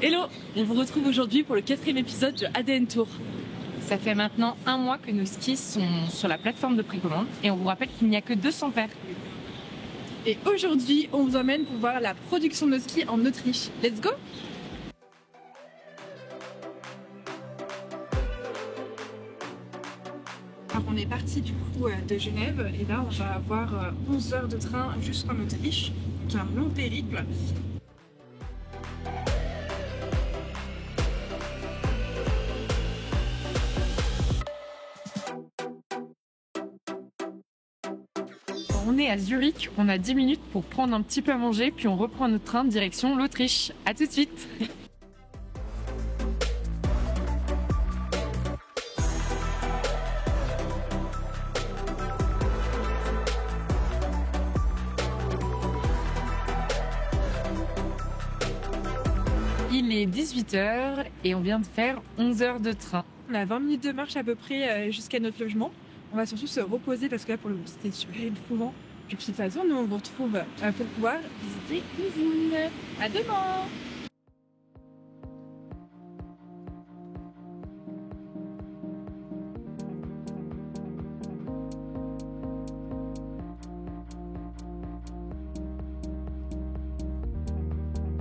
Hello, on vous retrouve aujourd'hui pour le 4e épisode de ADN Tour. Ça fait maintenant 1 mois que nos skis sont sur la plateforme de précommande et on vous rappelle qu'il n'y a que 200 paires. Et aujourd'hui, on vous emmène pour voir la production de nos skis en Autriche. Let's go! Alors on est parti du coup de Genève et là on va avoir 11 heures de train jusqu'en Autriche, donc un long périple. On est à Zurich, on a 10 minutes pour prendre un petit peu à manger, puis on reprend notre train direction l'Autriche. À tout de suite! Il est 18h et on vient de faire 11 heures de train. On a 20 minutes de marche à peu près jusqu'à notre logement. On va surtout se reposer parce que là pour le coup c'était super éprouvant. De toute façon, nous on vous retrouve pour pouvoir visiter l'usine. À demain!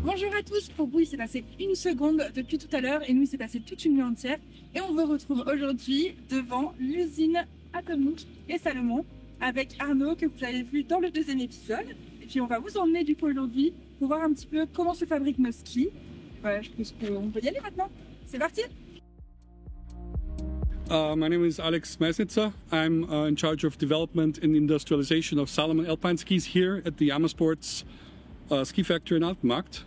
Bonjour à tous, pour vous il s'est passé 1 seconde depuis tout à l'heure et nous il s'est passé toute une nuit entière et on vous retrouve aujourd'hui devant l'usine Atomique et Salomon avec Arnaud que vous avez vu dans le 2e épisode et puis on va vous emmener du coup aujourd'hui pour voir un petit peu comment se fabriquent nos skis. Voilà, je pense qu'on peut y aller maintenant. C'est parti! My name is Alex Meisnitzer. I'm in charge of development and industrialization of Salomon Alpine skis here at the Amersports ski factory in Altenmarkt.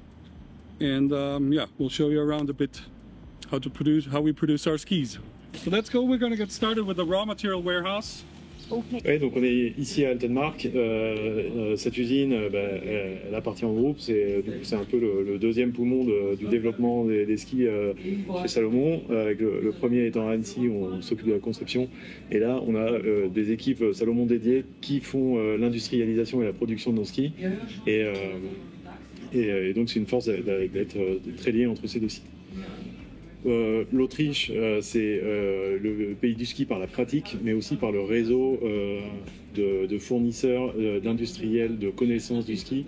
And yeah, we'll show you around a bit how we produce our skis. So let's go. We're going to get started with the raw material warehouse. Oui, donc on est ici à Altenmarkt. Cette usine, elle appartient au groupe. C'est un peu le 2e poumon du développement des skis chez Salomon. Avec le premier étant à Annecy, où on s'occupe de la conception. Et là, on a des équipes Salomon dédiées qui font l'industrialisation et la production de nos skis. Et donc c'est une force d'être très lié entre ces deux sites. L'Autriche, c'est le pays du ski par la pratique, mais aussi par le réseau de fournisseurs, d'industriels, de connaissances du ski,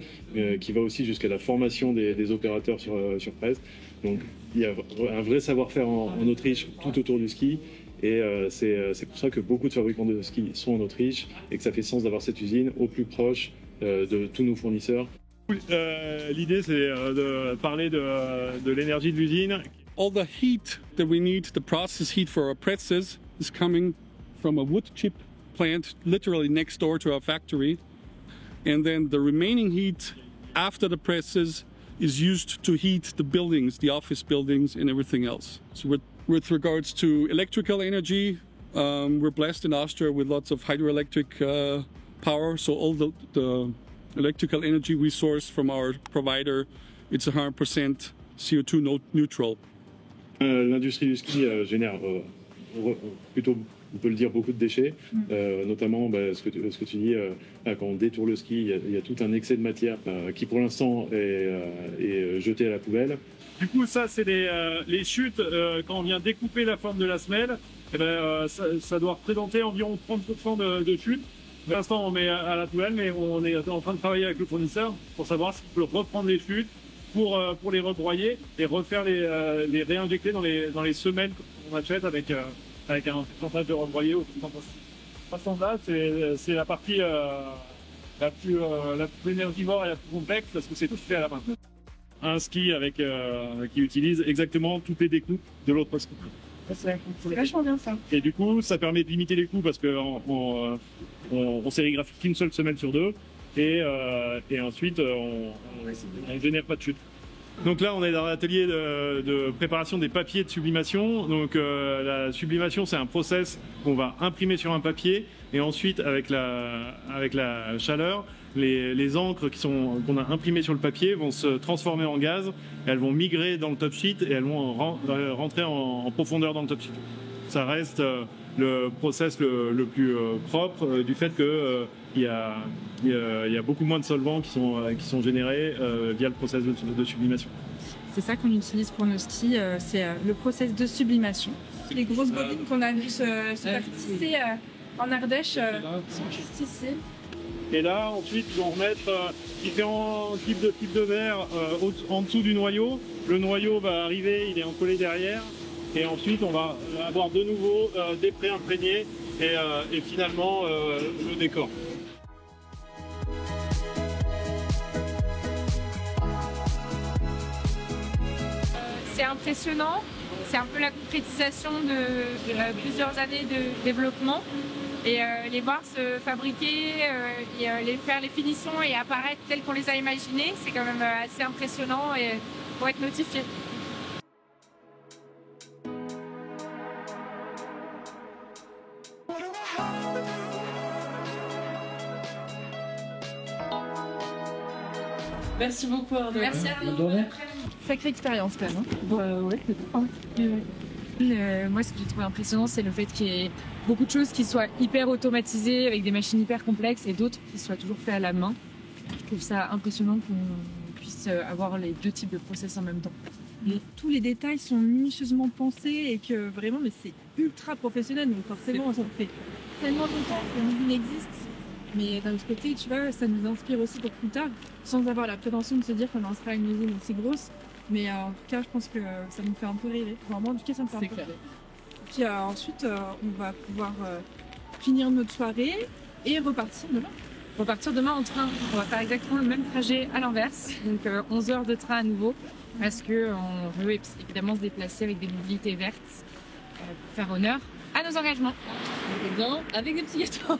qui va aussi jusqu'à la formation des opérateurs sur place. Donc il y a un vrai savoir-faire en Autriche tout autour du ski. Et c'est pour ça que beaucoup de fabricants de ski sont en Autriche et que ça fait sens d'avoir cette usine au plus proche de tous nos fournisseurs. L'idée, c'est de parler de l'énergie de l'usine. All the heat that we need, the process heat for our presses, is coming from a wood chip plant literally next door to our factory. And then the remaining heat after the presses is used to heat the buildings, the office buildings and everything else. So with regards to electrical energy, we're blessed in Austria with lots of hydroelectric power. So all the electrical energy we source from our provider, it's 100% CO2 neutral. L'industrie du ski génère plutôt, on peut le dire, beaucoup de déchets, notamment ce que tu dis, quand on détourne le ski, il y a tout un excès de matière qui pour l'instant est jeté à la poubelle. Du coup, ça, c'est les chutes. Quand on vient découper la forme de la semelle, ça doit représenter environ 30% de chutes. Pour l'instant, on met à la poubelle, mais on est en train de travailler avec le fournisseur pour savoir si on peut reprendre les chutes pour les rebroyer et refaire les réinjecter dans les semelles qu'on achète avec un pourcentage de rebroyé au 30%. Là, c'est la partie la plus énergivore et la plus complexe parce que c'est tout fait à la main. Un ski qui utilise exactement toutes les découpes de l'autre ski. C'est vachement bien ça. Et du coup, ça permet de limiter les coûts parce que on sérigraphie qu'une seule semelle sur 2 et ensuite on génère pas de chute. Donc là, on est dans l'atelier de préparation des papiers de sublimation. Donc la sublimation, c'est un process qu'on va imprimer sur un papier et ensuite avec la chaleur, les encres qu'on a imprimées sur le papier vont se transformer en gaz. Elles vont migrer dans le top sheet et elles vont rentrer en profondeur dans le top sheet. Ça reste le process le plus propre du fait que il y a beaucoup moins de solvants qui sont générés via le process de sublimation. C'est ça qu'on utilise pour nos skis, c'est le process de sublimation. Les grosses bobines qu'on a vues se faire tisser en Ardèche sont juste ici. Et là, ensuite, ils vont remettre différents types de verre en dessous du noyau. Le noyau va arriver, il est encollé derrière. Et ensuite, on va avoir de nouveau des pré-imprégnés et finalement le décor. C'est impressionnant, c'est un peu la concrétisation de plusieurs années de développement. Et les voir se fabriquer, et faire les finitions et apparaître telles qu'on les a imaginées, c'est quand même assez impressionnant et pour être notifié. Merci beaucoup Arnaud. Merci à vous. Sacrée expérience quand même. Hein. Ouais, moi, ce que j'ai trouvé impressionnant, c'est le fait qu'il y ait beaucoup de choses qui soient hyper automatisées avec des machines hyper complexes et d'autres qui soient toujours faites à la main. Je trouve ça impressionnant qu'on puisse avoir les deux types de process en même temps. Et tous les détails sont minutieusement pensés et que vraiment, mais c'est ultra professionnel. Donc forcément, ça fait tellement longtemps que l'usine existe. Mais d'un autre côté, tu vois, ça nous inspire aussi pour plus tard, sans avoir la prétention de se dire qu'on lancera une usine aussi grosse. Mais en tout cas, je pense que ça nous fait un peu rêver. Vraiment, en tout cas, ça me fait un peu rêver. Puis ensuite, on va pouvoir finir notre soirée et repartir demain. Repartir demain en train, on va faire exactement le même trajet à l'inverse, donc 11 heures de train à nouveau, parce qu'on veut évidemment se déplacer avec des mobilités vertes pour faire honneur à nos engagements. Et bien, avec des petits gâteaux.